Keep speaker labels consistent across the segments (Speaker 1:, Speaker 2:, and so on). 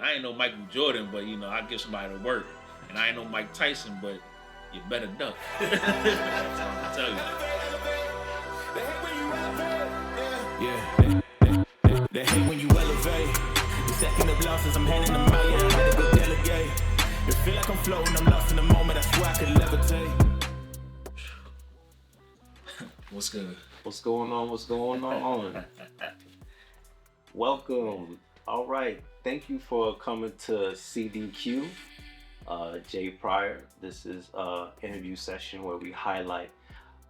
Speaker 1: I ain't no Michael Jordan, but I give somebody to work, and I ain't no Mike Tyson, but you better duck. That's all I can tell
Speaker 2: Yeah, they hate when you elevate. The second of losses, I'm handing them out. Yeah, I had to go delegate. It feel like I'm floating, I'm lost in the moment. I swear I could levitate.
Speaker 1: What's good?
Speaker 3: What's going on? What's going on? Welcome. All right. Thank you for coming to CDQ, J.Pryor. This is an interview session where we highlight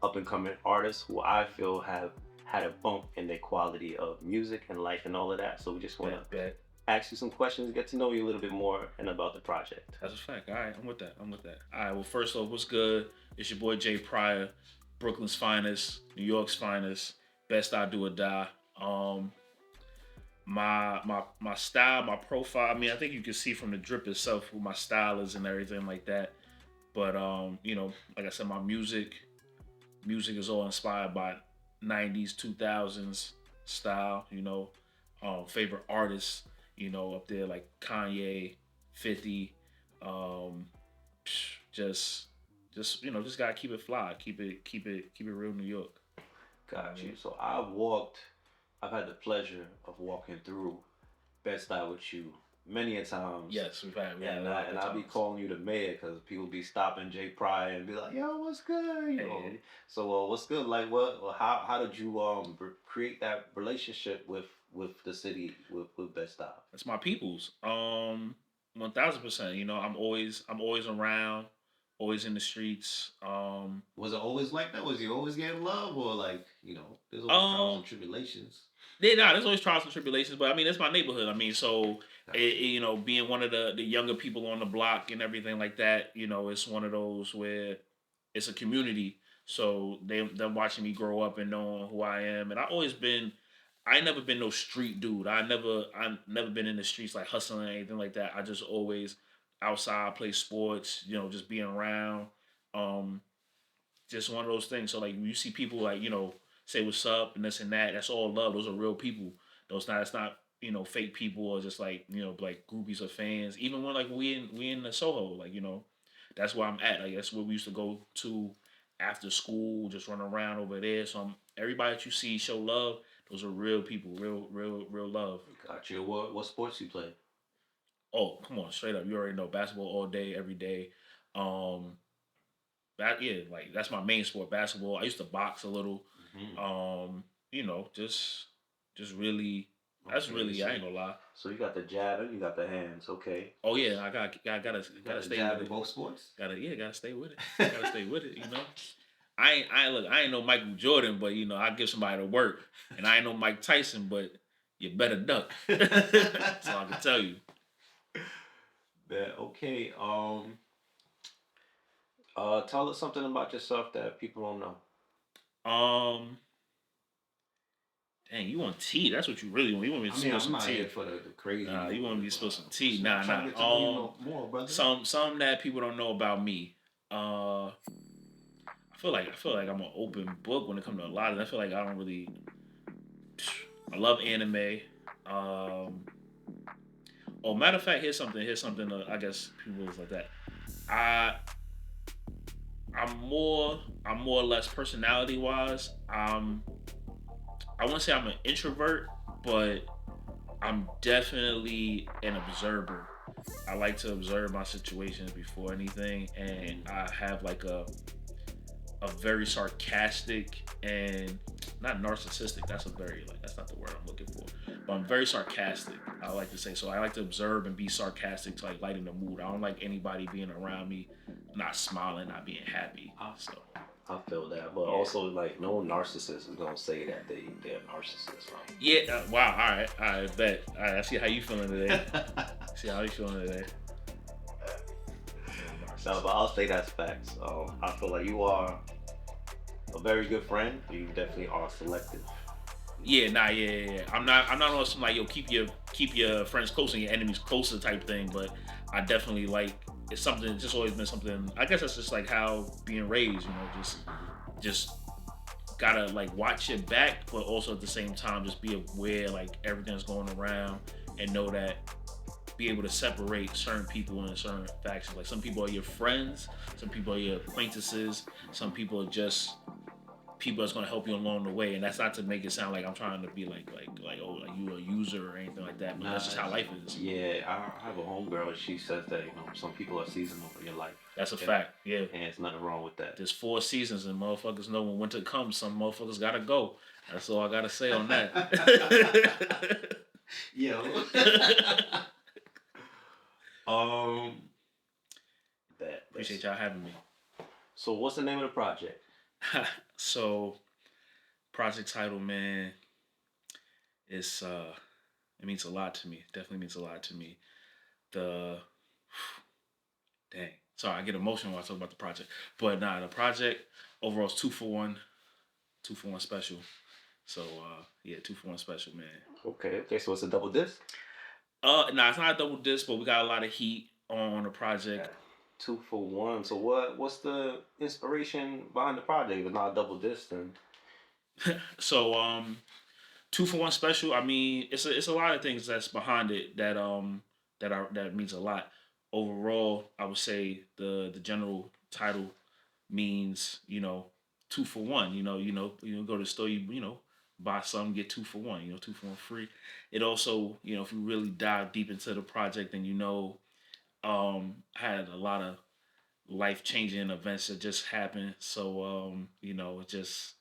Speaker 3: up-and-coming artists who I feel have had a bump in their quality of music and life and all of that. So we just want to ask you some questions, get to know you a little bit more and about the project.
Speaker 1: That's a fact. All right, I'm with that. All right, well, first off, what's good? It's your boy J.Pryor, Brooklyn's finest, New York's finest, best I do or die. My style, my profile, I mean, I think you can see from the drip itself who my style is and everything like that. But like I said, my music is all inspired by 90s, 2000s style, favorite artists, up there like Kanye, 50, just gotta keep it fly, keep it real New York.
Speaker 3: Got you. So I've had the pleasure of walking through Bed-Stuy with you many a times.
Speaker 1: Yes, we've had.
Speaker 3: And I'll be calling you the mayor because people be stopping J.Pryor and be like, "Yo, what's good?"
Speaker 1: Hey.
Speaker 3: So what's good? Like, how did you create that relationship with the city with Bed-Stuy?
Speaker 1: That's my peoples. 1000%. I'm always around, always in the streets.
Speaker 3: Was it always like that? Was you always getting love, or like there's always trials and tribulations?
Speaker 1: Yeah, there's always trials and tribulations, but I mean, it's my neighborhood. I mean, so being one of the younger people on the block and everything like that, it's one of those where it's a community. So them watching me grow up and knowing who I am, and I ain't never been no street dude. I've never been in the streets like hustling or anything like that. I just always outside, play sports, just being around. Just one of those things. So like you see people like, say what's up and this and that, that's all love. Those are real people. It's not fake people or just like, like groupies or fans. Even when like we in the Soho, like, that's where I'm at. Like that's where we used to go to after school, just run around over there. So everybody that you see show love, those are real people, real love.
Speaker 3: Got you. What sports you play?
Speaker 1: Oh, come on, straight up. You already know basketball all day, every day. That's my main sport, basketball. I used to box a little. Just really. That's really. I ain't gonna lie.
Speaker 3: So you got the jab and you got the hands. Okay.
Speaker 1: Oh yeah, I gotta stay
Speaker 3: jab
Speaker 1: with
Speaker 3: in
Speaker 1: it.
Speaker 3: both sports.
Speaker 1: Gotta stay with it. Gotta stay with it. I ain't no Michael Jordan, but I give somebody to work, and I ain't no Mike Tyson, but you better duck. That's all I can tell you.
Speaker 3: Yeah. Okay. Tell us something about yourself that people don't know.
Speaker 1: Dang, you want tea? That's what you really want. You want me to spill some tea?
Speaker 3: I'm not here for the crazy.
Speaker 1: Nah, you want me to spill some tea? Nah.
Speaker 3: More, brother.
Speaker 1: Some that people don't know about me. I feel like I'm an open book when it comes to a lot of it. I feel like I don't really. I love anime. Matter of fact, here's something. I guess people is like that. I'm more or less personality wise. I wouldn't say I'm an introvert, but I'm definitely an observer. I like to observe my situations before anything, and I have like a very sarcastic and not narcissistic. That's not the word I'm looking for. But I'm very sarcastic. I like to say so. I like to observe and be sarcastic to like lighten the mood. I don't like anybody being around me not smiling, not being happy. So
Speaker 3: I feel that, but also like no narcissist is gonna say that they're narcissists, right?
Speaker 1: Yeah. Wow. All right. Bet. All right. I see how you feeling today.
Speaker 3: No, but I'll say that's facts. I feel like you are a very good friend. You definitely are selective.
Speaker 1: Yeah. I'm not on some like keep your friends close and your enemies closer type thing, but I definitely like. It's something. It's just always been something. I guess that's just like how being raised. Just gotta like watch your back, but also at the same time just be aware like everything's going around and know that be able to separate certain people in certain factions. Like some people are your friends, some people are your acquaintances, some people are just people that's gonna help you along the way. And that's not to make it sound like I'm trying to be like oh like you a user or anything like that. But that's just how life is.
Speaker 3: Yeah, I have a homegirl and she says that some people are seasonal in your life.
Speaker 1: That's a fact. Yeah.
Speaker 3: And there's nothing wrong with that.
Speaker 1: There's 4 seasons and motherfuckers know when winter comes, some motherfuckers gotta go. That's all I gotta say on that.
Speaker 3: Yo.
Speaker 1: Appreciate y'all having me.
Speaker 3: So what's the name of the project?
Speaker 1: So project title, man, it's it means a lot to me. It definitely means a lot to me. Dang. Sorry, I get emotional when I talk about the project. But nah, the project overall is 2 for 1. 2 for 1 special. So yeah, 2 for 1 special, man.
Speaker 3: Okay, so it's a double disc?
Speaker 1: Nah, it's not a double disc, but we got a lot of heat on the project.
Speaker 3: 2 for 1. So what's the inspiration behind the project? If it's not a double disc, then
Speaker 1: So 2 for 1 special. I mean, it's a lot of things that's behind it that that means a lot. Overall, I would say the general title means 2 for 1. You go to the store, you buy something, get 2 for 1. 2 for 1 free. It also, if you really dive deep into the project, then had a lot of life-changing events that just happened. So it just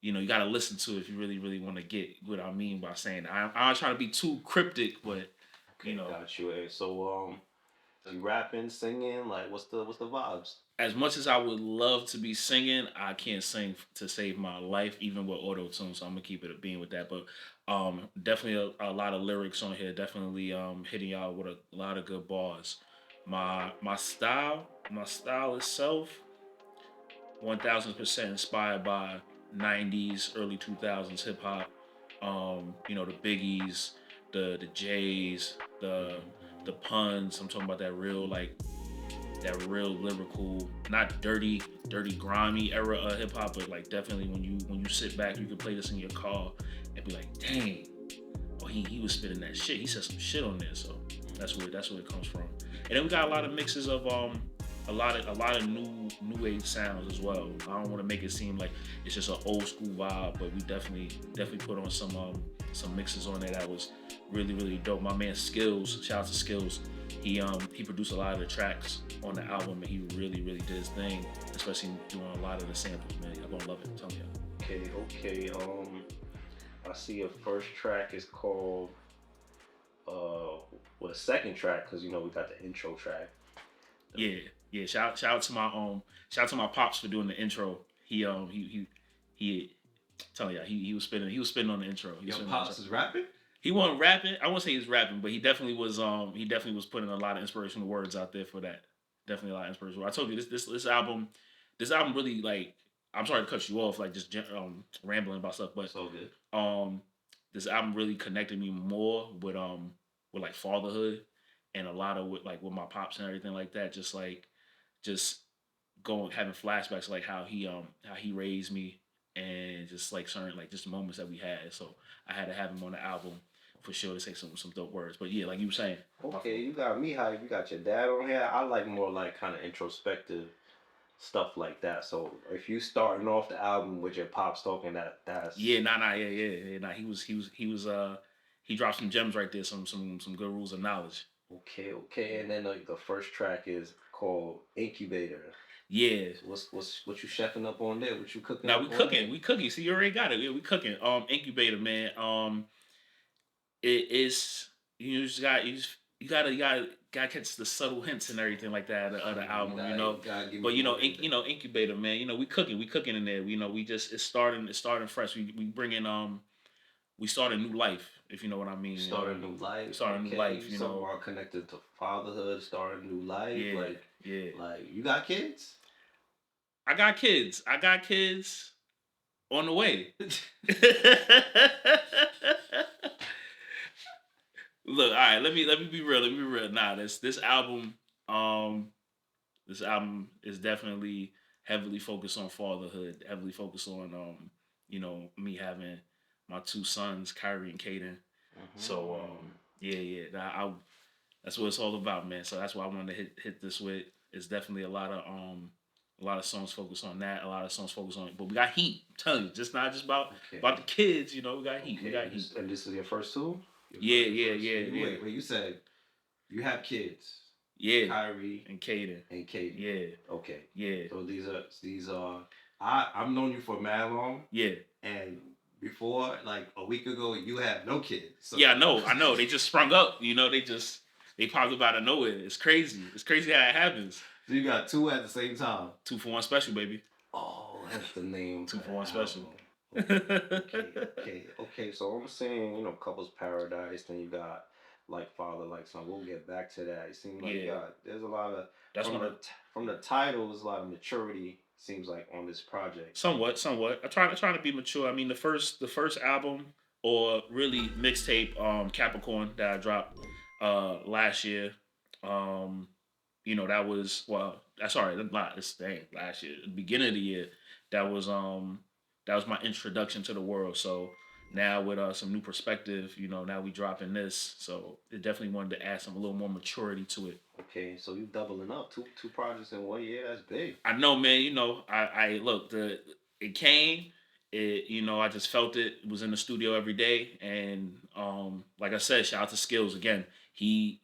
Speaker 1: you got to listen to it if you really, really want to get what I mean by saying that. I'm not trying to be too cryptic, but
Speaker 3: Got you. So you rapping, singing, like what's the vibes?
Speaker 1: As much as I would love to be singing, I can't sing to save my life, even with auto tune. So I'm gonna keep it a bean with that. But definitely a lot of lyrics on here. Definitely hitting y'all with a lot of good bars. My style itself, 1000% inspired by 90s, early 2000s hip hop. The Biggies, the J's, the puns. I'm talking about that real lyrical, not dirty, grimy era of hip hop, but like definitely when you sit back, you can play this in your car and be like, dang, he was spitting that shit. He said some shit on there, so that's where it comes from. And then we got a lot of mixes of a lot of new age sounds as well. I don't want to make it seem like it's just an old school vibe, but we definitely put on some mixes on there that was really, really dope. My man Skills, shout out to Skills. He produced a lot of the tracks on the album, and he really, really did his thing, especially doing a lot of the samples, man. Y'all gonna love it, I'm telling you.
Speaker 3: Okay. I see a first track is called the second track, because we got the intro track.
Speaker 1: Yeah. Shout out to my pops for doing the intro. He telling y'all he was spinning on the intro.
Speaker 3: Your pops is rapping?
Speaker 1: He wasn't rapping. I won't say he's rapping, but he definitely was putting a lot of inspirational words out there for that. Definitely a lot of inspirational. I told you this album really, like, I'm sorry to cut you off, like just rambling about stuff, but
Speaker 3: so good.
Speaker 1: This album really connected me more with like fatherhood and a lot of with my pops and everything like that. Just having flashbacks like how he raised me, and just like certain just moments that we had. So I had to have him on the album for sure to say some dope words. But yeah, like you were saying.
Speaker 3: Okay, you got me hype. You got your dad on here. I like more like kind of introspective stuff like that. So if you starting off the album with your pops talking, that's
Speaker 1: yeah. He dropped some gems right there. Some good rules of knowledge.
Speaker 3: Okay. And then the first track is called Incubator.
Speaker 1: Yeah.
Speaker 3: What you chefing up on there? What you cooking?
Speaker 1: Now we cooking. See, you already got it. Yeah, we cooking. Incubator, man. It is you gotta catch the subtle hints and everything like that of the album, But Incubator, man. We cooking in there. It's starting fresh. We bring in we start a new life, if you know what I mean.
Speaker 3: Start a new life. Some are connected to fatherhood. Start a new life.
Speaker 1: Yeah.
Speaker 3: Like you got kids?
Speaker 1: I got kids on the way. Look, all right. Let me be real. Nah, this album is definitely heavily focused on fatherhood. Heavily focused on me having my 2 sons, Kyrie and Caden.
Speaker 3: Mm-hmm.
Speaker 1: So yeah. That's what it's all about, man. So that's why I wanted to hit this with. It's definitely a lot of songs focus on that. A lot of songs focus on it, but we got heat. I'm telling you, just not just about the kids. You know, we got heat. We got heat.
Speaker 3: And this is your first two?
Speaker 1: Yeah.
Speaker 4: Wait, you said you have kids.
Speaker 1: Yeah.
Speaker 4: Kyrie
Speaker 1: and Kaden. Yeah.
Speaker 3: Okay.
Speaker 1: Yeah.
Speaker 3: So these are I've known you for mad long.
Speaker 1: Yeah.
Speaker 4: And before, like a week ago, you had no kids. So.
Speaker 1: Yeah, I know. They just sprung up. You know, they popped up out of nowhere. It's crazy. It's crazy how it happens.
Speaker 4: So you got two at the same time.
Speaker 1: 2 for 1 special, baby.
Speaker 3: Oh, that's the name.
Speaker 1: 2 for 1 special.
Speaker 3: Okay. So I'm saying, couples paradise. Then you got like father, like son. We'll get back to that. It seems like there's a lot of from the title. There's a lot of maturity. Seems like on this project.
Speaker 1: Somewhat. I'm trying to be mature. I mean, the first album or really mixtape, Capricorn that I dropped last year. That was last year, the beginning of the year. That was my introduction to the world. So now with some new perspective, now we dropping this. So it definitely wanted to add a little more maturity to it.
Speaker 3: Okay, so you doubling up two projects in 1 year. That's big.
Speaker 1: I know, man. I look, it came. I just felt it. It was in the studio every day, and like I said, shout out to Skills again. He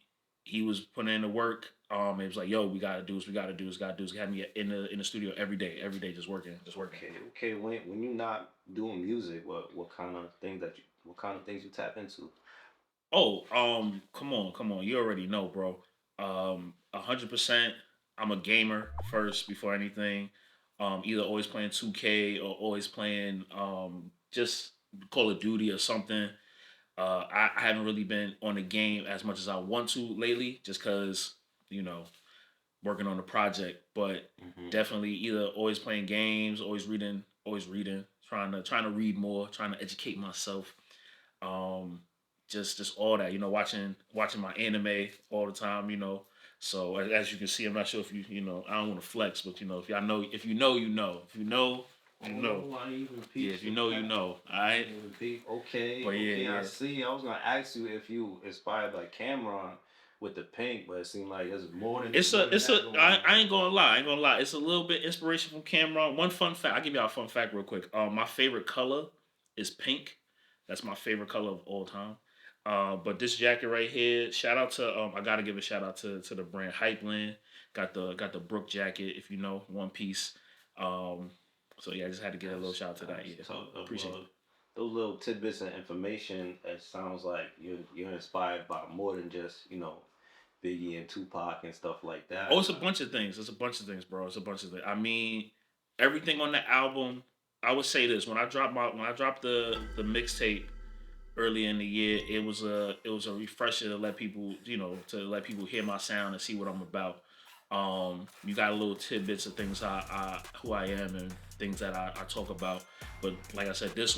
Speaker 1: was putting in the work. It was like, yo, we gotta do this. We gotta do this. He had me in the studio every day, just working.
Speaker 3: Okay. When you're not doing music, what kind of things you tap into?
Speaker 1: Oh, come on. You already know, bro. 100%. I'm a gamer first before anything. Either always playing 2K or always playing just Call of Duty or something. I haven't really been on the game as much as I want to lately, just because working on the project. But definitely either always playing games, always reading, trying to read more, trying to educate myself. Just all that, watching my anime all the time, So as you can see, I'm not sure if I don't want to flex, but if you know, if you know, you know. If you know, you know. Yeah, if you know, you know. All right.
Speaker 3: Okay.
Speaker 1: But yeah.
Speaker 3: I see. I was gonna ask you if you inspired by Cameron with the pink, but it seemed like there's more than.
Speaker 1: I ain't gonna lie. It's a little bit inspiration from Cameron. One fun fact. I'll give y'all a fun fact real quick. My favorite color is pink. That's my favorite color of all time. But this jacket right here, shout out to I gotta give a shout out to the brand Hypeland. Got the Brook jacket, if you know, one piece. So yeah, I just had to get a little shout out to that. Yeah, appreciate it.
Speaker 3: Those little tidbits of information. It sounds like you're inspired by more than just Biggie and Tupac and stuff like that.
Speaker 1: Oh, it's a bunch of things. Bro. It's a bunch of things. I mean, everything on the album. I would say this: when I dropped the mixtape early in the year, it was a refresher to let people hear my sound and see what I'm about. You got a little tidbits of things who I am and things that I talk about. But like I said, this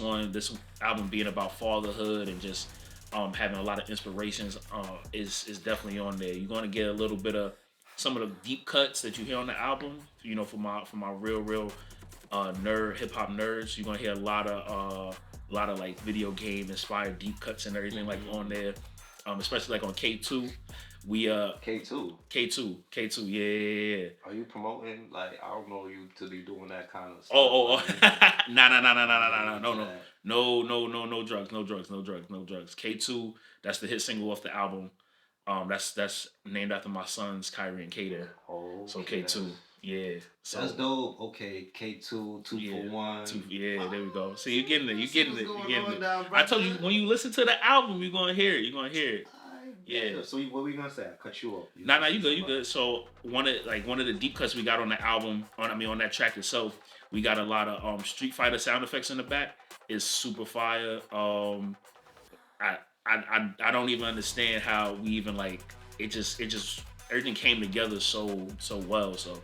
Speaker 1: album being about fatherhood and just having a lot of inspirations is definitely on there. You're gonna get a little bit of some of the deep cuts that you hear on the album. For my real hip hop nerds, you're gonna hear a lot of like video game inspired deep cuts and everything like on there, especially like on K2. We K2, yeah.
Speaker 3: Are you promoting? Like, I don't know you to be doing that kind of stuff.
Speaker 1: Oh. No drugs. K2, that's the hit single off the album. That's named after my sons, Kyrie and Kaden.
Speaker 3: Oh,
Speaker 1: so K2, yeah. So
Speaker 4: that's dope. Okay, K2, 2 for 1.
Speaker 1: Yeah, there we go. See, you're getting it. I told you, when you listen to the album, you're gonna hear it. Yeah.
Speaker 3: So what were you gonna say? I cut you off.
Speaker 1: Nah, you good. So one of the deep cuts we got on the album, on that track itself, we got a lot of Street Fighter sound effects in the back. It's super fire. I don't even understand how we even it just everything came together so well. So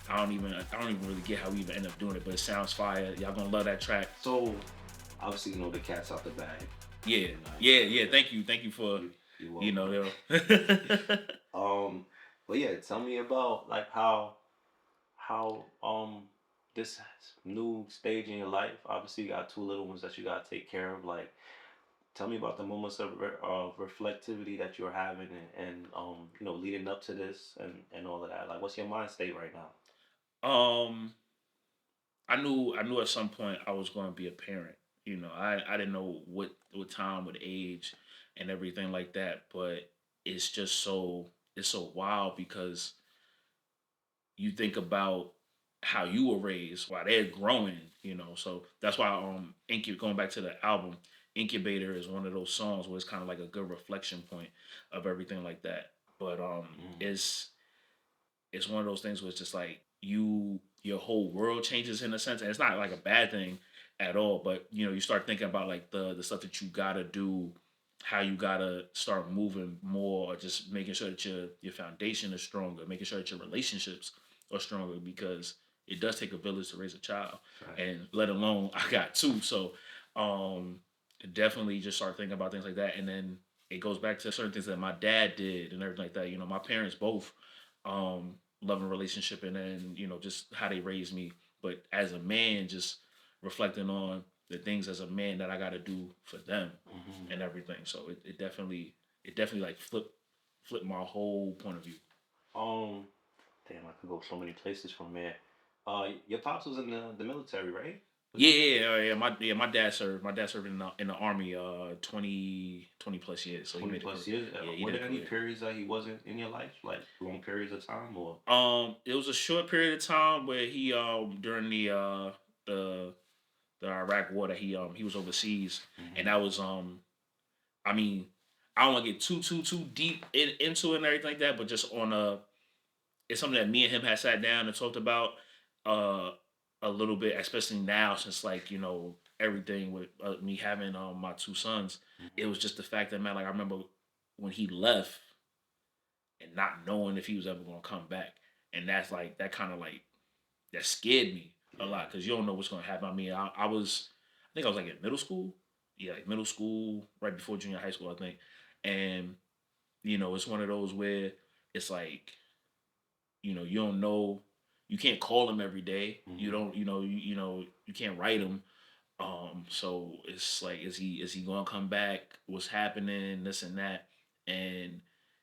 Speaker 1: I don't even really get how we even end up doing it, but it sounds fire. Y'all gonna love that track.
Speaker 3: So obviously the cat's out the bag.
Speaker 1: Yeah. Thank you for.
Speaker 3: But yeah, tell me about like how this new stage in your life. Obviously, you got two little ones that you gotta take care of. Like, Tell me about the moments of reflectivity that you're having, and leading up to this, and all of that. Like, what's your mind state right now?
Speaker 1: Um, I knew at some point I was going to be a parent. I didn't know what time, what age, and everything like that. But it's just it's so wild because you think about how you were raised while they're growing. So that's why going back to the album, Incubator is one of those songs where it's kind of like a good reflection point of everything like that. But
Speaker 3: Mm.
Speaker 1: it's one of those things where it's just like your whole world changes in a sense, and it's not like a bad thing at all. But you start thinking about like the stuff that you gotta do, how you gotta start moving more, or just making sure that your foundation is stronger, making sure that your relationships are stronger, because it does take a village to raise a child,
Speaker 3: Right.
Speaker 1: and let alone I got two. So um, definitely just start thinking about things like that, and then it goes back to certain things that my dad did and everything like that. My parents both loving relationship, and then just how they raised me. But as a man, just reflecting on the things as a man that I got to do for them
Speaker 3: Hmm.
Speaker 1: and everything. So it definitely like flip my whole point of view.
Speaker 3: Um, Damn, I could go so many places from there. Your pops was in the military, right? Was
Speaker 1: Yeah,
Speaker 3: he?
Speaker 1: yeah, yeah, yeah. My dad served. My dad served in the army 20 plus years. So he
Speaker 3: 20
Speaker 1: made a career.
Speaker 3: plus years.
Speaker 1: Yeah, he
Speaker 3: Were
Speaker 1: did a
Speaker 3: there any
Speaker 1: career.
Speaker 3: periods that he wasn't in your life, like long periods of time, or?
Speaker 1: It was a short period of time where he during the the Iraq war that he was overseas, and
Speaker 3: Hmm.
Speaker 1: that was I mean, I don't want to get too deep into it and everything like that, but just on it's something that me and him had sat down and talked about uh a little bit, especially now since like everything with me having my two sons. It was just the fact that, man, like I remember when he left and not knowing if he was ever gonna come back, and that's like that kind of like that scared me a
Speaker 3: Yeah.
Speaker 1: lot because you don't know what's gonna happen. I mean, I think I was like in middle school, yeah, like middle school, right before junior high school, I think, and it's one of those where it's like you don't know, you can't call him every day, you
Speaker 3: Hmm.
Speaker 1: don't, you can't write him, so it's like, is he gonna come back? What's happening? This and that, and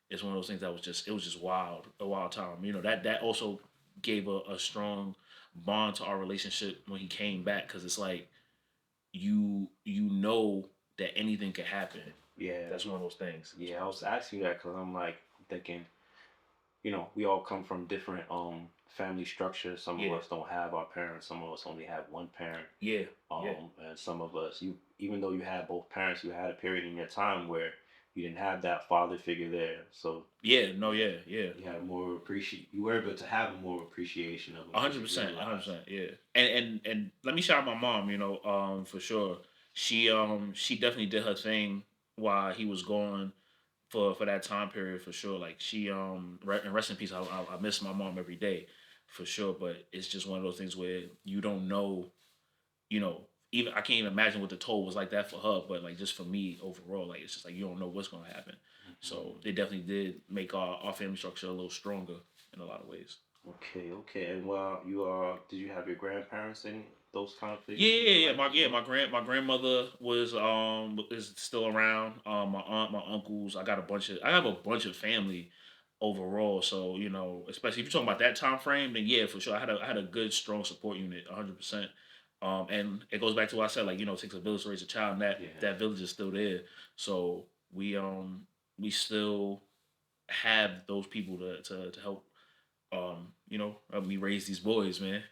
Speaker 1: it's one of those things that it was just wild, a wild time. That also gave a strong bond to our relationship when he came back, because it's like you know that anything could happen.
Speaker 3: Yeah.
Speaker 1: That's one of those things. That's
Speaker 3: Yeah.
Speaker 1: one
Speaker 3: I
Speaker 1: of those
Speaker 3: was
Speaker 1: things.
Speaker 3: asking you that because I'm like thinking, we all come from different family structures. Some of
Speaker 1: Yeah,
Speaker 3: us don't have our parents. Some of us only have one parent.
Speaker 1: yeah, yeah,
Speaker 3: And some of us, even though you had both parents, you had a period in your time where you didn't have that father figure there. So
Speaker 1: yeah. No,
Speaker 3: yeah,
Speaker 1: yeah, yeah.
Speaker 3: you had more appreciate. You were able to have more appreciation of them
Speaker 1: A
Speaker 3: because
Speaker 1: hundred
Speaker 3: you
Speaker 1: percent, a hundred
Speaker 3: realized.
Speaker 1: percent, yeah. And let me shout out my mom. For sure. She definitely did her thing while he was gone for that time period, for sure. Like and rest in peace. I miss my mom every day, for sure. But it's just one of those things where you don't know. You know, even I can't even imagine what the toll was like that for her. But like just for me overall, like it's just like you don't know what's gonna happen. So
Speaker 3: Mhm.
Speaker 1: they definitely did make our family structure a little stronger in a lot of ways.
Speaker 3: Okay, okay. And well, did you have your grandparents, any those kind of
Speaker 1: Yeah,
Speaker 3: figures in
Speaker 1: yeah,
Speaker 3: your
Speaker 1: yeah.
Speaker 3: life
Speaker 1: My
Speaker 3: as
Speaker 1: yeah,
Speaker 3: well?
Speaker 1: my grandmother was is still around. My aunt, my uncles. I have a bunch of family overall. So especially if you're talking about that time frame, then yeah, for sure. I had a good strong support unit, 100%. And it goes back to what I said, like it takes a village to raise a child, and that
Speaker 3: Yeah.
Speaker 1: that village is still there. So we still have those people to help help me raise these boys, man.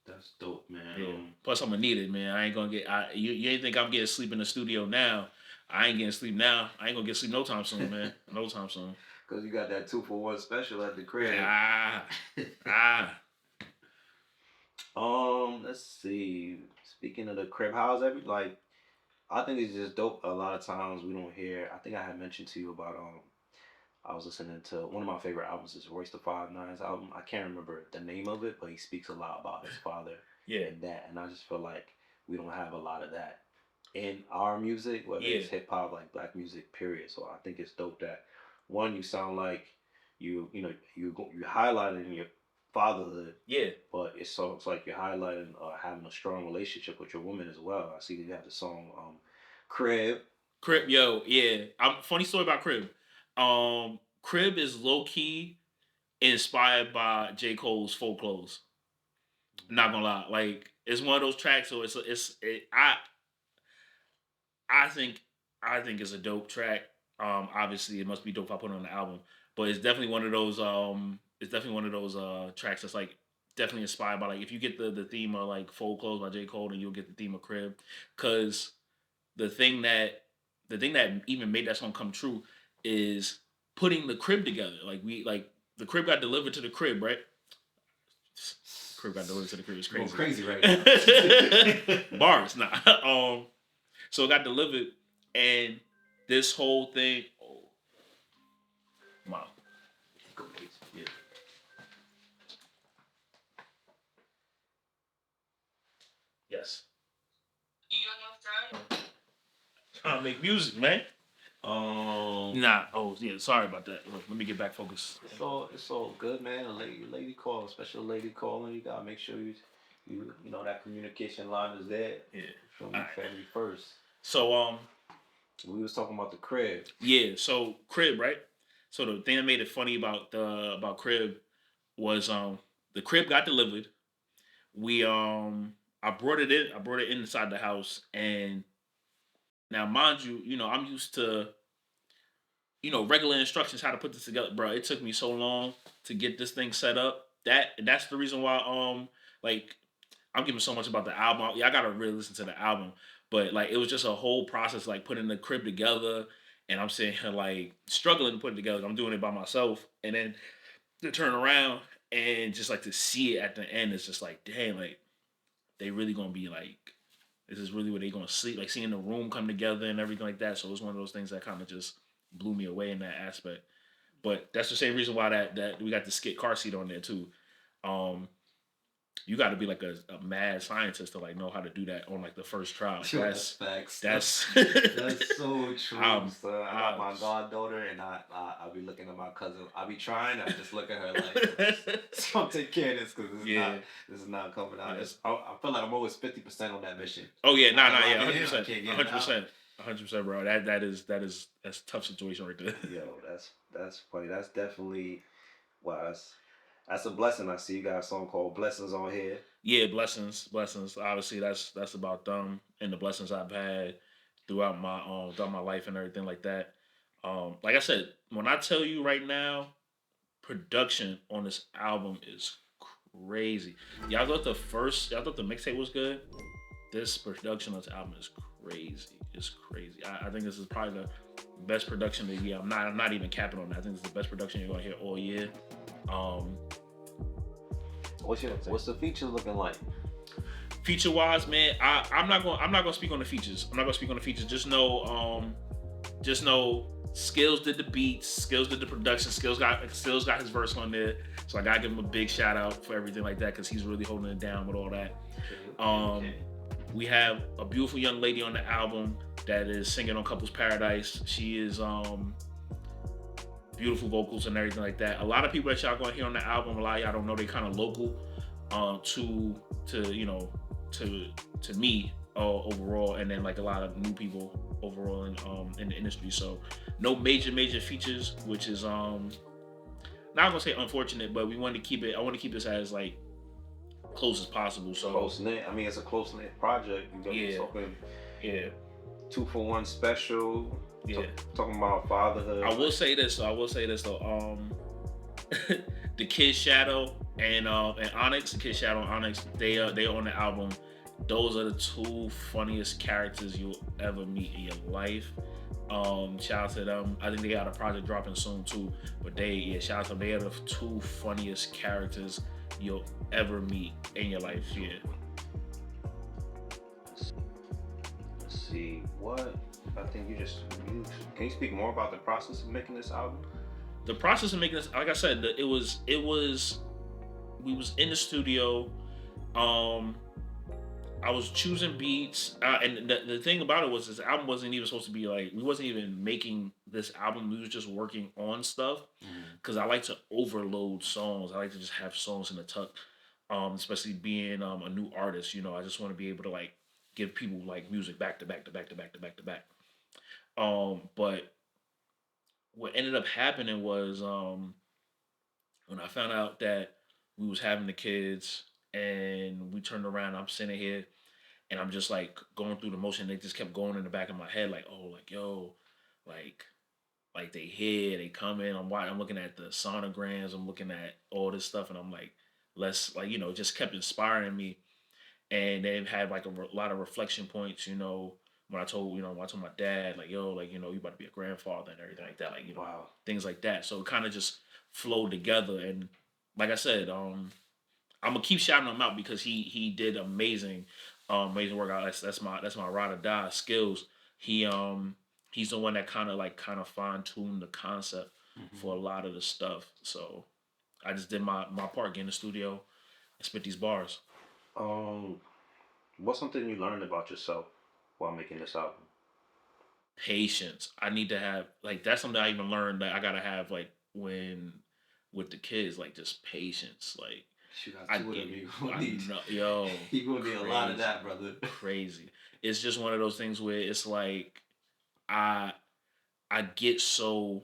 Speaker 3: That's dope, man.
Speaker 1: Yeah. Plus, I'm gonna need it, man. I ain't gonna get. You ain't think I'm getting sleep in the studio now? I ain't getting sleep now. I ain't gonna get sleep no time soon, man. No time soon.
Speaker 3: Because you got that 2-for-1 special at the crib.
Speaker 1: Ah, ah.
Speaker 3: Let's see. Speaking of the crib, how's every like? I think it's just dope. A lot of times we don't hear. I think I had mentioned to you about I was listening to one of my favorite albums is Royce the Five Nine's album. I can't remember the name of it, but he speaks a lot about his father
Speaker 1: Yeah,
Speaker 3: and that. And I just feel like we don't have a lot of that in our music, whether
Speaker 1: yeah,
Speaker 3: it's hip hop, like black music, period. So I think it's dope that one, you sound like you highlighting your fatherhood,
Speaker 1: yeah,
Speaker 3: but it's like you're highlighting having a strong relationship with your woman as well. I see that you have the song "Crib."
Speaker 1: Crib, yo, yeah. Funny story about Crib. Crib is low key inspired by J. Cole's Full Clothes. Not gonna lie, like it's one of those tracks. So I think it's a dope track. Obviously it must be dope if I put it on the album, but it's definitely one of those. It's definitely one of those tracks that's like definitely inspired by like if you get the theme of like Full Clothes by J. Cole, then you'll get the theme of Crib, because the thing that even made that song come true is putting the crib together. Like the crib got delivered to the crib, right? Crib got delivered to the crib. It's
Speaker 4: Going
Speaker 1: crazy.
Speaker 4: crazy right now.
Speaker 1: Bars, nah. So it got delivered, and this whole thing. Oh, wow. Yeah. Yes. Trying to make music, man. Nah. Oh, yeah. Sorry about that. Look, let me get back focused.
Speaker 3: It's all good, man. A lady call, special lady calling. You gotta make sure you know that communication line is there.
Speaker 1: Yeah.
Speaker 3: From family first.
Speaker 1: So
Speaker 3: we was talking about the crib.
Speaker 1: Yeah. So Crib, right? So the thing that made it funny about Crib was the crib got delivered. We I brought it in. I brought it inside the house, and now mind you, I'm used to regular instructions how to put this together, bro. It took me so long to get this thing set up. That's the reason why like I'm giving so much about the album. Yeah, I gotta really listen to the album, but like it was just a whole process, like putting the crib together, and I'm sitting here like struggling to put it together. I'm doing it by myself, and then to turn around and just like to see it at the end, it's just like, damn, like they really gonna be like, this is really where they gonna sleep, like seeing the room come together and everything like that. So it was one of those things that kind of just blew me away in that aspect. But that's the same reason why that we got the skit car seat on there too. You got to be like a mad scientist to like know how to do that on like the first trial.
Speaker 4: That's facts.
Speaker 1: That's
Speaker 4: so true. I got my goddaughter, and I be looking at my cousin. I be trying. I just look at her like, "I'll take care of this because this is not coming out." I feel like I'm always 50% on that mission.
Speaker 1: Oh yeah, yeah, 100%, 100%, bro. That's a tough situation right there.
Speaker 3: Yo, that's funny. That's definitely wow. That's a blessing. I see you got a song called "Blessings" on here.
Speaker 1: Yeah, blessings. Obviously, that's about them and the blessings I've had throughout my life and everything like that. Like I said, when I tell you right now, production on this album is crazy. Y'all thought the mixtape was good. This production on this album is crazy. It's crazy. I think this is probably the best production of the year. I'm not even capping on that. I think it's the best production you're gonna hear all year.
Speaker 3: What's the features looking like?
Speaker 1: Feature wise, man, I'm not gonna speak on the features. Just know Skills did the beats, Skills did the production, Skills got his verse on there. So I gotta give him a big shout out for everything like that, because he's really holding it down with all that. We have a beautiful young lady on the album that is singing on Couples Paradise. She is beautiful vocals and everything like that. A lot of people that y'all gonna hear on the album, a lot of y'all don't know, they kind of local to me overall, and then like a lot of new people overall in the industry. So no major features, which is not gonna say unfortunate, but I want to keep this as like close as possible. So
Speaker 3: close knit. I mean, it's a close knit project. You're talking 2-for-1 special.
Speaker 1: Yeah.
Speaker 3: Talking about fatherhood.
Speaker 1: I will say this though. The Kid Shadow and Onyx, the Kid Shadow and Onyx, they on the album. Those are the two funniest characters you'll ever meet in your life. Shout out to them. I think they got a project dropping soon too. But shout out to them. They are the two funniest characters you'll ever meet in your life. Yeah.
Speaker 3: Let's see what. I think you can you speak more about the process of making this album?
Speaker 1: The process of making this, like I said, we was in the studio. I was choosing beats, and the thing about it was this album wasn't even supposed to be like, we wasn't even making this album. We was just working on stuff, because I like to overload songs. I like to just have songs in the tuck, especially being a new artist. I just want to be able to like give people like music back to back to back to back to back to back. But what ended up happening was when I found out that we was having the kids and we turned around, I'm sitting here and I'm just like going through the motion. They just kept going in the back of my head, like, oh, like yo, like they here, they coming. I'm looking at the sonograms, I'm looking at all this stuff, and I'm like, let's like just kept inspiring me. And they've had like lot of reflection points, when I told my dad, like, yo, like, you about to be a grandfather and everything like that, like,
Speaker 3: Wow.
Speaker 1: things like that. So it kind of just flowed together. And like I said, I'm gonna keep shouting him out because he did amazing work. That's my ride or die skills. He's the one that kind of fine tuned the concept for a lot of the stuff. So I just did my part, get in the studio and spit these bars.
Speaker 3: What's something you learned about yourself while making this album?
Speaker 1: Patience. I need to have like that's something I even learned that I gotta have like when with the kids, like just patience. Like
Speaker 4: You got
Speaker 1: I
Speaker 4: two of
Speaker 1: get
Speaker 4: them. You gonna need,
Speaker 1: yo,
Speaker 4: you gonna need a lot of that, brother.
Speaker 1: crazy. It's just one of those things where it's like I I get so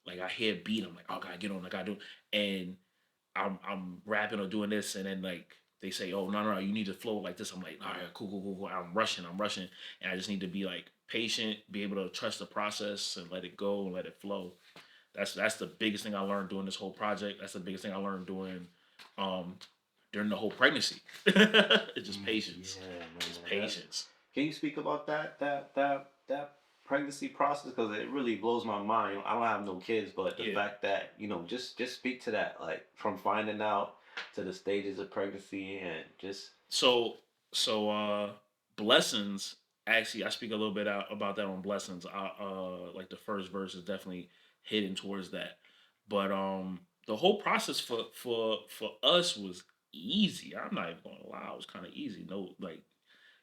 Speaker 1: like I hear a beat, I'm like, oh, I gotta get on, I gotta do, and I'm rapping or doing this, and then like they say, oh no, you need to flow like this. I'm like, all right, cool. I'm rushing, and I just need to be like patient, be able to trust the process and let it go and let it flow. That's the biggest thing I learned doing this whole project. That's the biggest thing I learned um during the whole pregnancy. It's just patience.
Speaker 3: Yeah, man.
Speaker 1: Just patience.
Speaker 3: Can you speak about that pregnancy process? Because it really blows my mind. I don't have no kids, but the fact that just speak to that, like from finding out to the stages of pregnancy and just
Speaker 1: So blessings. Actually, I speak a little bit about that on blessings. Like the first verse is definitely heading towards that, but the whole process for us was easy. I'm not even gonna lie, it was kind of easy. No, like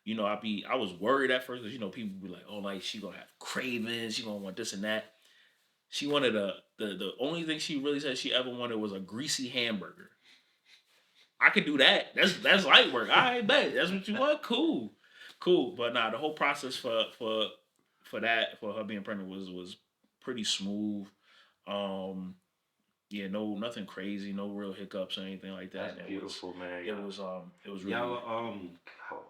Speaker 1: I was worried at first because people be like, oh, like she gonna have cravings, she gonna want this and that. She wanted the only thing she really said she ever wanted was a greasy hamburger. I could do that. That's light work. I bet that's what you want. Cool. But nah, the whole process for her being pregnant was pretty smooth. Um, yeah, no, nothing crazy, no real hiccups or anything like that.
Speaker 3: that's beautiful, man.
Speaker 1: It was really.
Speaker 3: Y'all,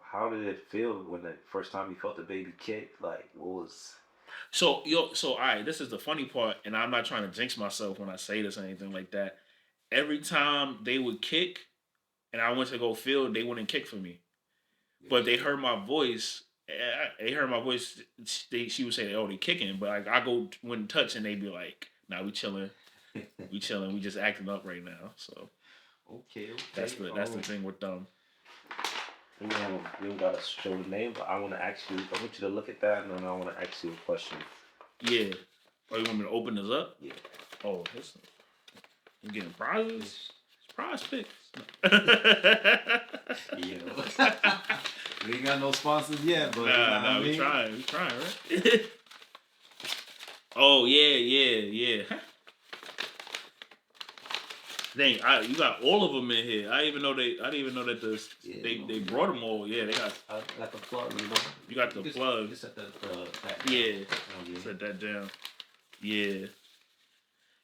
Speaker 3: how did it feel when the first time you felt the baby kick? Like, what was?
Speaker 1: So all right, this is the funny part, and I'm not trying to jinx myself when I say this or anything like that. Every time they would kick, and I went to go feel, they wouldn't kick for me. But they heard my voice. They heard my voice. She would say, "Oh, they kicking," but like I go when touch, and they be like, "Nah, we chilling. We chilling. We just acting up right now." So
Speaker 3: Okay.
Speaker 1: that's the thing with them.
Speaker 3: We don't gotta show the name, but I want to ask you. I want you to look at that, and then I want to ask you a question.
Speaker 1: Yeah. Oh, you want me to open this up?
Speaker 3: Yeah.
Speaker 1: Oh, I'm getting prizes. It's prize picks.
Speaker 4: Yeah. We ain't got no sponsors yet, but
Speaker 1: nah, we trying, right? Oh yeah. Dang, you got all of them in here. I didn't even know that they brought them all. Yeah, they got.
Speaker 3: I got the plug.
Speaker 1: You got the plug.
Speaker 3: Just set that.
Speaker 1: Yeah. Set that down. Yeah.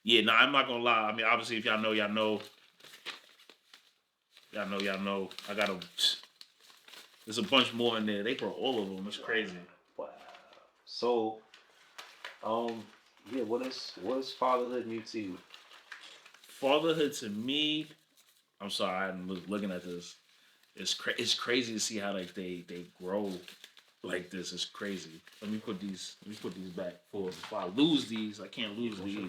Speaker 1: Yeah. Nah, I'm not gonna lie. I mean, obviously, if y'all know, y'all know. Y'all know. I got a. There's a bunch more in there. They brought all of them. It's crazy.
Speaker 3: Wow. So, yeah. What is fatherhood mean to you?
Speaker 1: Fatherhood to me, I'm sorry, I'm looking at this. It's crazy to see how like they grow like this. It's crazy. Let me put these back before I lose these. I can't lose these.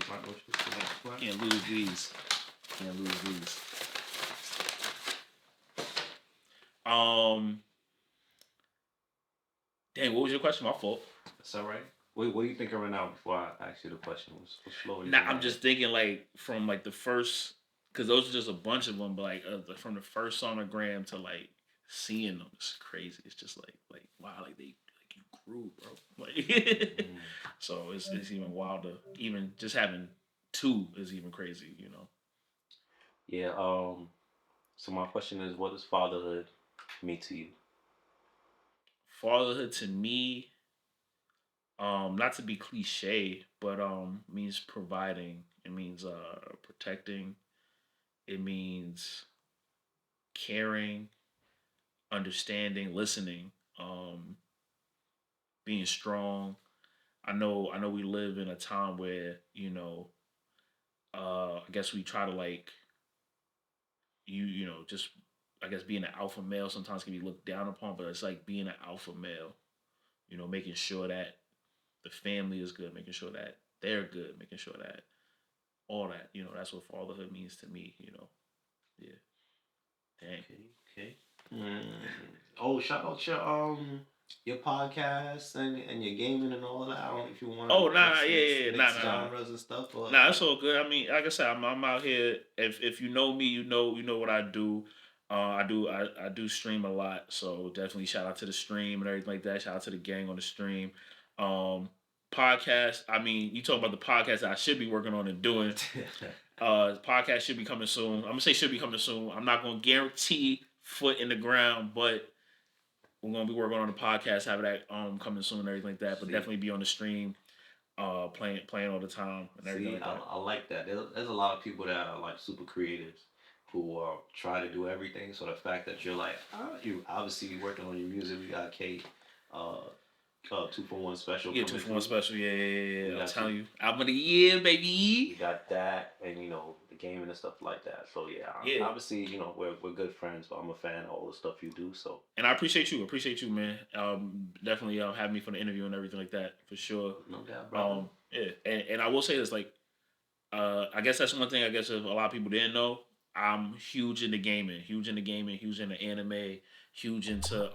Speaker 1: Can't lose these. Dang, what was your question? My fault.
Speaker 3: That's all right. What do you think right now before I ask you the question? What's flowing?
Speaker 1: Nah, I'm just thinking like from like the first, because those are just a bunch of them, but like from the first sonogram to like seeing them, it's crazy. It's just like wow, like you grew, bro. Like so it's even wilder. Even just having two is even crazy,
Speaker 3: Yeah. So my question is, what does fatherhood mean to you?
Speaker 1: Fatherhood to me, not to be cliche, but means providing. It means protecting. It means caring, understanding, listening, being strong. I know we live in a time where, I guess we try to like just I guess being an alpha male sometimes can be looked down upon, but it's like being an alpha male, making sure that the family is good, making sure that they're good, making sure that all that, that's what fatherhood means to me, Yeah. Dang.
Speaker 3: Okay. Oh, shout out your podcast and your gaming and all that. I don't know if you want.
Speaker 1: Oh, nah.
Speaker 3: Genres and stuff. Or,
Speaker 1: nah, it's all good. I mean, like I said, I'm out here. If you know me, you know what I do. I do stream a lot, so definitely shout out to the stream and everything like that. Shout out to the gang on the stream. Podcast. I mean, you talk about the podcast that I should be working on and doing. Podcast should be coming soon. I'm gonna say should be coming soon. I'm not gonna guarantee foot in the ground, but we're gonna be working on the podcast, have that coming soon and everything like that. But definitely be on the stream, playing all the time and everything like that.
Speaker 3: I like that. There's a lot of people that are like super creatives who try to do everything. So the fact that you're like, you obviously working on your music. We got Kate, 2-for-1 special.
Speaker 1: Yeah, 2-for-1 special. Yeah. I'm telling you, album of the year, baby.
Speaker 3: You got that, and the gaming and stuff like that. So yeah. Obviously, we're good friends, but I'm a fan of all the stuff you do. So.
Speaker 1: And I appreciate you, man. Definitely having me for the interview and everything like that for sure.
Speaker 3: No doubt, bro.
Speaker 1: Yeah, and I will say this, like, I guess that's one thing. I guess if a lot of people didn't know, I'm huge into gaming, huge into anime, huge into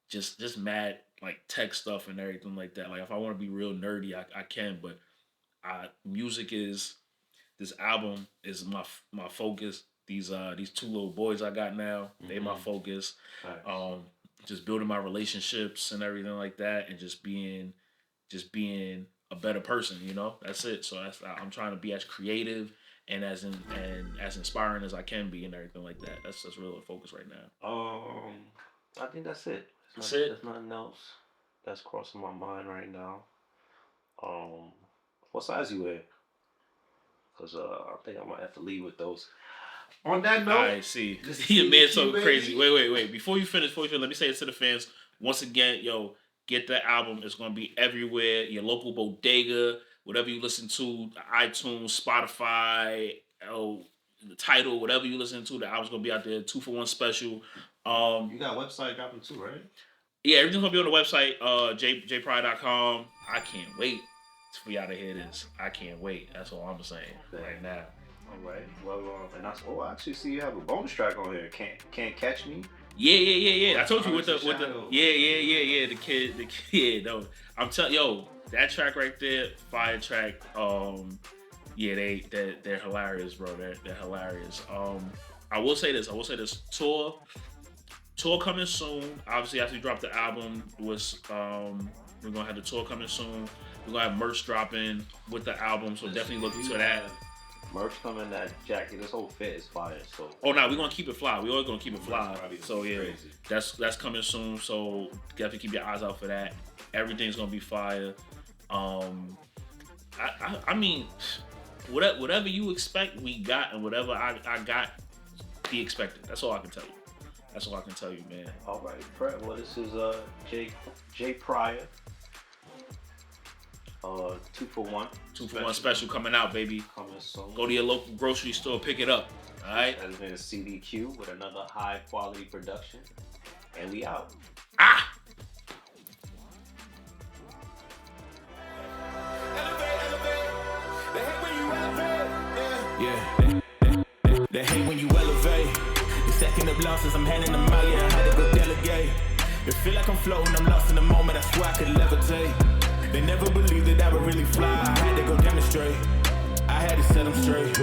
Speaker 1: just mad like tech stuff and everything like that. Like if I want to be real nerdy, I can, but music is, this album is my focus. These 2 little boys I got now, they my focus. Nice. Just building my relationships and everything like that, and just being a better person. That's it. So I'm trying to be as creative and as inspiring as I can be and everything like that. That's really the focus right now.
Speaker 3: I think that's it.
Speaker 1: That's it.
Speaker 3: There's nothing else that's crossing my mind right now. What size you wear? Because I think I might have to leave with those. On that note,
Speaker 1: I see. Your man's so crazy. Wait. Before you finish, let me say this to the fans once again. Yo, get the album. It's gonna be everywhere. Your local bodega, whatever you listen to, iTunes, Spotify, the title, whatever you listen to, the album's gonna be out there. 2-for-1 special.
Speaker 3: You got a website dropping too, right?
Speaker 1: Yeah, everything's gonna be on the website, J.Pryor.com. I can't wait for y'all to hear this. I can't wait. That's all I'm saying right now.
Speaker 3: All right. Well, and that's I actually see you have a bonus track on here. Can't catch me.
Speaker 1: Yeah. I told you with the the kid. No, I'm telling that track right there, fire track. They're hilarious, bro. They're hilarious. I will say this. Tour coming soon. Obviously, after we drop the album, we're gonna have the tour coming soon. We're gonna have merch dropping with the album, so definitely look into that.
Speaker 3: Merch coming, that jacket, this whole fit is fire. So.
Speaker 1: Oh no, we're gonna keep it fly. We always gonna keep it fly. So yeah,
Speaker 3: crazy.
Speaker 1: that's coming soon. So definitely keep your eyes out for that. Everything's gonna be fire. I mean, whatever you expect, we got, and whatever I got, be expected. That's all I can tell you. That's all I can tell you, man.
Speaker 3: All right, Fred. Well, this is J.Pryor. 2-for-1.
Speaker 1: 2-for-1 special coming out, baby.
Speaker 3: Coming soon.
Speaker 1: Go to your local grocery store, pick it up. All right.
Speaker 3: That has been a CDQ with another high quality production, and we out.
Speaker 2: They hate when you elevate. The second of losses, I'm handing them out, yeah, I had to go delegate. It feel like I'm floating, I'm lost in the moment, I swear I could levitate. They never believed that I would really fly, I had to go demonstrate. I had to set them straight.